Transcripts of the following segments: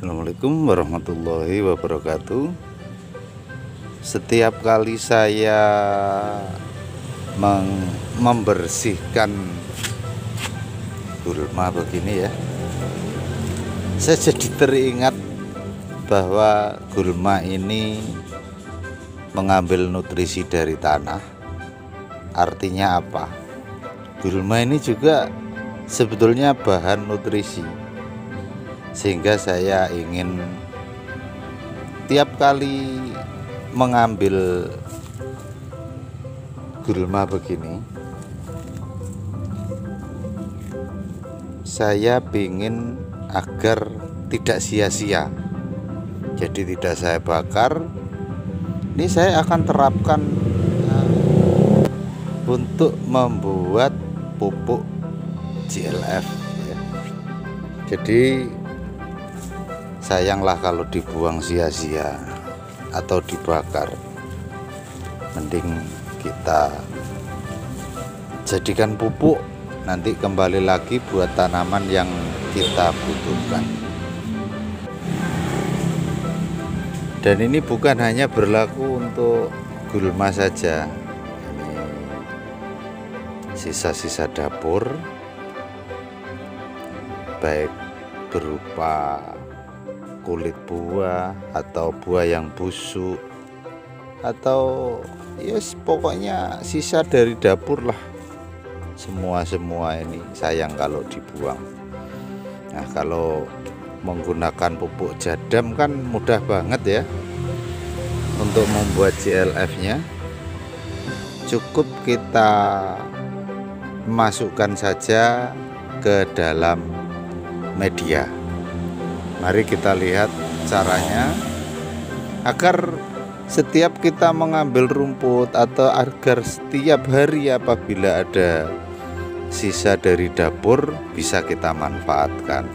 Assalamualaikum warahmatullahi wabarakatuh. Setiap kali saya membersihkan gulma begini ya, saya jadi teringat bahwa gulma ini mengambil nutrisi dari tanah. Artinya apa? Gulma ini juga sebetulnya bahan nutrisi, sehingga saya ingin tiap kali mengambil gulma begini, saya ingin agar tidak sia-sia. Jadi tidak saya bakar. Ini saya akan terapkan untuk membuat pupuk GLF ya. Jadi sayanglah kalau dibuang sia-sia atau dibakar. Mending kita jadikan pupuk, nanti kembali lagi buat tanaman yang kita butuhkan. Dan ini bukan hanya berlaku untuk gulma saja. Ini sisa-sisa dapur, baik berupa kulit buah atau buah yang busuk atau yes, pokoknya sisa dari dapur lah. Semua ini sayang kalau dibuang. Nah, kalau menggunakan pupuk jadam kan mudah banget ya untuk membuat GLF nya. Cukup kita masukkan saja ke dalam media. Mari kita lihat caranya, agar setiap kita mengambil rumput atau agar setiap hari apabila ada sisa dari dapur bisa kita manfaatkan.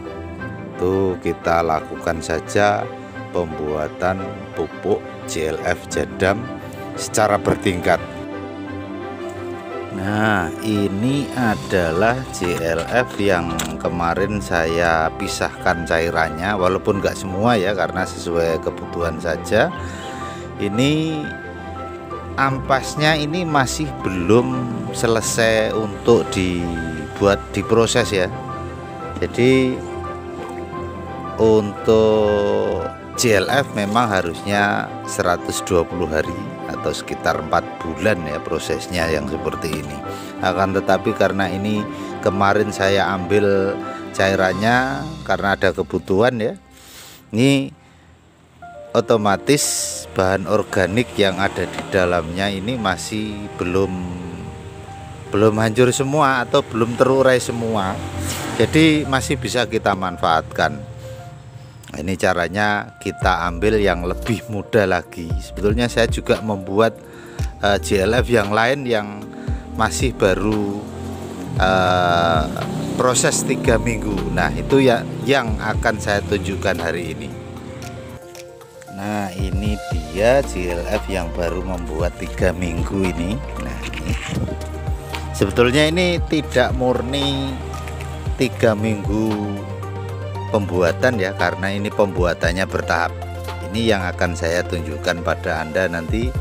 Tuh, kita lakukan saja pembuatan pupuk GLF jadam secara bertingkat. Nah, ini adalah GLF yang kemarin saya pisahkan cairannya, walaupun nggak semua ya, karena sesuai kebutuhan saja. Ini ampasnya ini masih belum selesai untuk diproses ya. Jadi untuk GLF memang harusnya 120 hari atau sekitar 4 bulan ya prosesnya yang seperti ini. Akan tetapi karena ini kemarin saya ambil cairannya karena ada kebutuhan ya, ini otomatis bahan organik yang ada di dalamnya ini masih belum hancur semua atau belum terurai semua, jadi masih bisa kita manfaatkan. Ini caranya kita ambil yang lebih mudah lagi. Sebetulnya saya juga membuat GLF yang lain yang masih baru proses 3 minggu. Nah, itu ya yang akan saya tunjukkan hari ini. Nah, ini dia GLF yang baru membuat 3 minggu ini. Nah, ini sebetulnya ini tidak murni 3 minggu pembuatan ya, karena ini pembuatannya bertahap. Ini yang akan saya tunjukkan pada Anda nanti,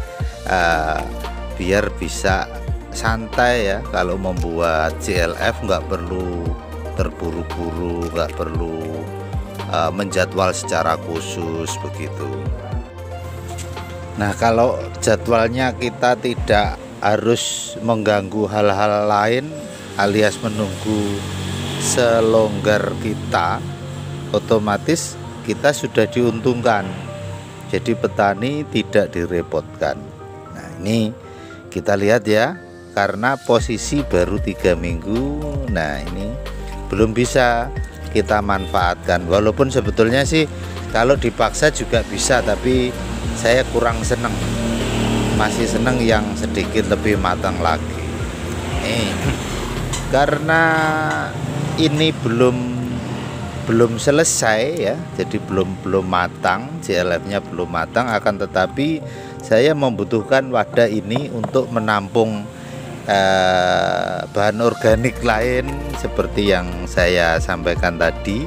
biar bisa santai ya. Kalau membuat GLF nggak perlu terburu-buru, nggak perlu menjadwal secara khusus begitu. Nah, kalau jadwalnya kita tidak harus mengganggu hal-hal lain alias menunggu selonggar kita, otomatis kita sudah diuntungkan. Jadi petani tidak direpotkan. Nah, ini kita lihat ya, karena posisi baru 3 minggu. Nah, ini belum bisa kita manfaatkan. Walaupun sebetulnya sih kalau dipaksa juga bisa, tapi saya kurang seneng. Masih seneng yang sedikit lebih matang lagi. Karena ini belum selesai ya, jadi belum matang, GLF-nya belum matang. Akan tetapi saya membutuhkan wadah ini untuk menampung bahan organik lain seperti yang saya sampaikan tadi,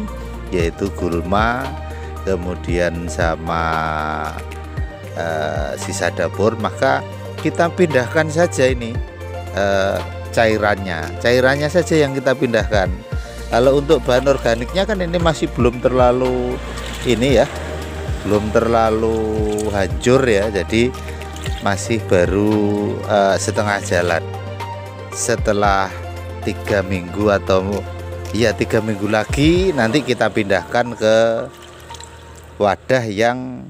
yaitu gulma kemudian sama sisa dapur, maka kita pindahkan saja ini cairannya saja yang kita pindahkan. Kalau untuk bahan organiknya kan ini masih belum terlalu ini ya, belum terlalu hancur ya, jadi masih baru setengah jalan. Setelah 3 minggu atau ya 3 minggu lagi nanti kita pindahkan ke wadah yang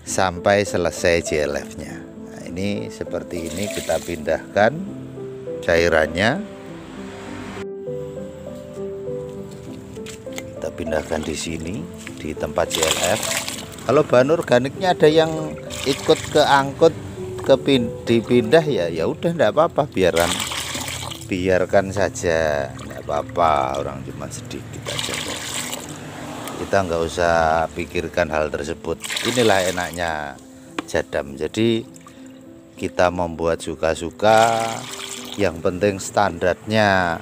sampai selesai JLF-nya. Nah, ini seperti ini kita pindahkan cairannya. Kita pindahkan di sini di tempat JLF. Kalau bahan organiknya ada yang ikut keangkut dipindah ya udah enggak apa-apa, biarkan saja, enggak apa-apa, orang cuma sedikit aja kok. Kita nggak usah pikirkan hal tersebut. Inilah enaknya Jadam. Jadi kita membuat suka-suka, yang penting standarnya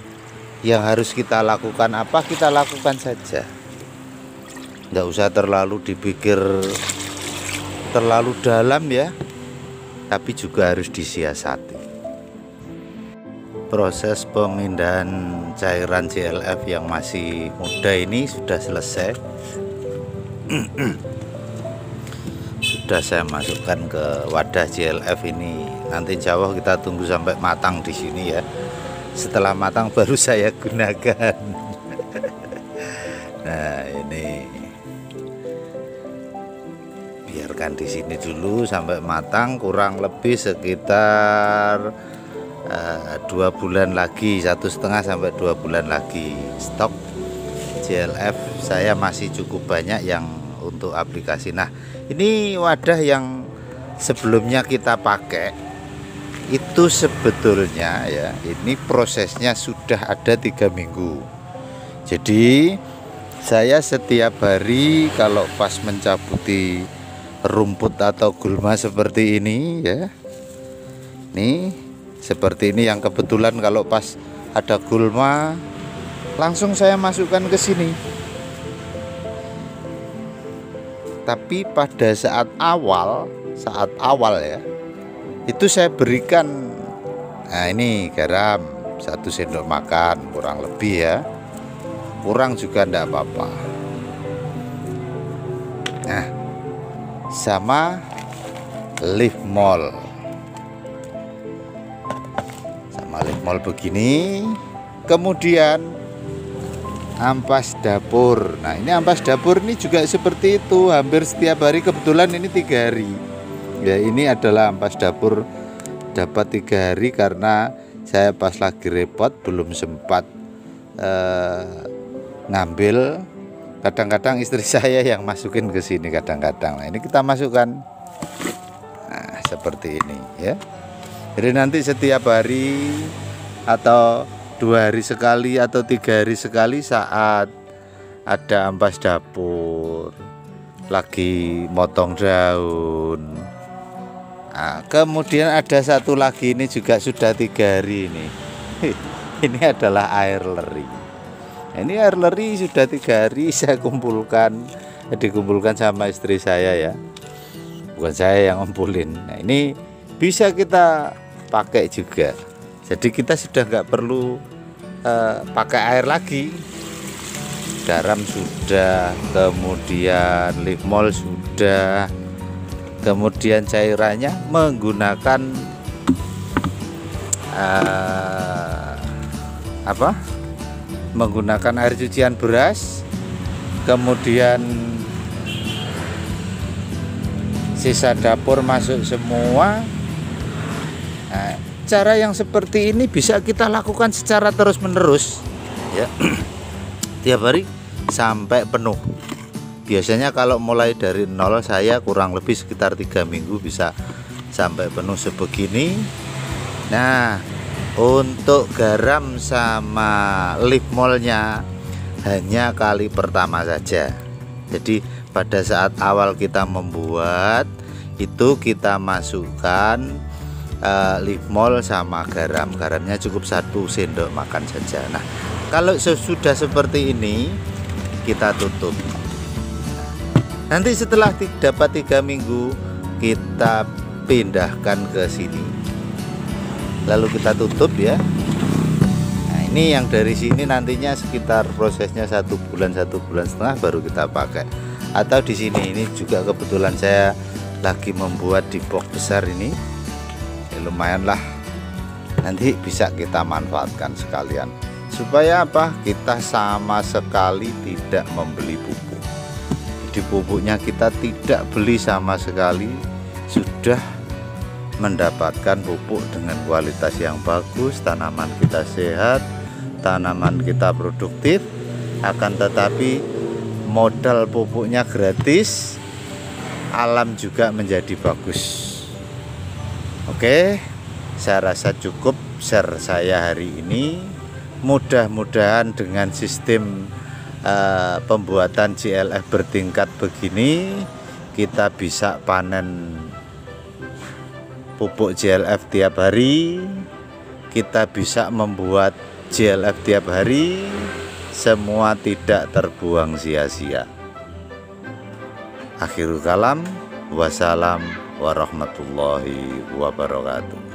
yang harus kita lakukan apa kita lakukan saja, nggak usah terlalu dipikir terlalu dalam ya, tapi juga harus disiasati. Proses pemindahan cairan JLF yang masih muda ini sudah selesai. Sudah saya masukkan ke wadah JLF ini. Nanti insya Allah kita tunggu sampai matang di sini ya. Setelah matang baru saya gunakan. Nah ini biarkan di sini dulu sampai matang, kurang lebih sekitar 2 bulan lagi, 1,5 sampai 2 bulan lagi. Stok JLF saya masih cukup banyak yang untuk aplikasi. Nah ini wadah yang sebelumnya kita pakai itu sebetulnya ya, ini prosesnya sudah ada 3 minggu. Jadi saya setiap hari kalau pas mencabuti rumput atau gulma seperti ini ya, nih seperti ini yang kebetulan kalau pas ada gulma langsung saya masukkan ke sini. Tapi pada saat awal ya, itu saya berikan, nah ini garam 1 sendok makan kurang lebih ya, kurang juga enggak apa-apa. Nah sama leaf mol begini. Kemudian ampas dapur. Nah ini ampas dapur ini juga seperti itu, hampir setiap hari. Kebetulan ini 3 hari ya, ini adalah ampas dapur dapat 3 hari karena saya pas lagi repot belum sempat ngambil. Kadang-kadang istri saya yang masukin ke sini kadang-kadang. Nah ini kita masukkan, nah seperti ini ya. Jadi nanti setiap hari atau 2 hari sekali atau 3 hari sekali saat ada ampas dapur lagi motong daun. Nah, kemudian ada satu lagi, ini juga sudah 3 hari ini. Ini adalah air leri. Ini air leri sudah 3 hari saya dikumpulkan sama istri saya ya, bukan saya yang ngumpulin. Nah, ini bisa kita pakai juga. Jadi kita sudah nggak perlu pakai air lagi. Garam sudah, kemudian leaf mol sudah, kemudian cairannya menggunakan menggunakan air cucian beras, kemudian sisa dapur masuk semua. Nah, cara yang seperti ini bisa kita lakukan secara terus-menerus ya, tiap hari sampai penuh. Biasanya kalau mulai dari nol saya kurang lebih sekitar 3 minggu bisa sampai penuh sebegini. Nah untuk garam sama leaf molnya hanya kali pertama saja. Jadi pada saat awal kita membuat itu kita masukkan leaf mol sama garamnya cukup 1 sendok makan saja. Nah kalau sudah seperti ini kita tutup. Nanti setelah dapat 3 minggu kita pindahkan ke sini, lalu kita tutup ya. Nah, ini yang dari sini nantinya sekitar prosesnya 1 bulan 1,5 bulan baru kita pakai. Atau di sini ini juga kebetulan saya lagi membuat di box besar ini ya, lumayan lah, nanti bisa kita manfaatkan sekalian. Supaya apa? Kita sama sekali tidak membeli pupuk. Di pupuknya kita tidak beli sama sekali, sudah mendapatkan pupuk dengan kualitas yang bagus, tanaman kita sehat, tanaman kita produktif. Akan tetapi modal pupuknya gratis, alam juga menjadi bagus. Oke, saya rasa cukup share saya hari ini. Mudah-mudahan dengan sistem pembuatan GLF bertingkat begini kita bisa panen pupuk GLF tiap hari, kita bisa membuat GLF tiap hari, semua tidak terbuang sia-sia. Akhirul kalam, wassalam warahmatullahi wabarakatuh.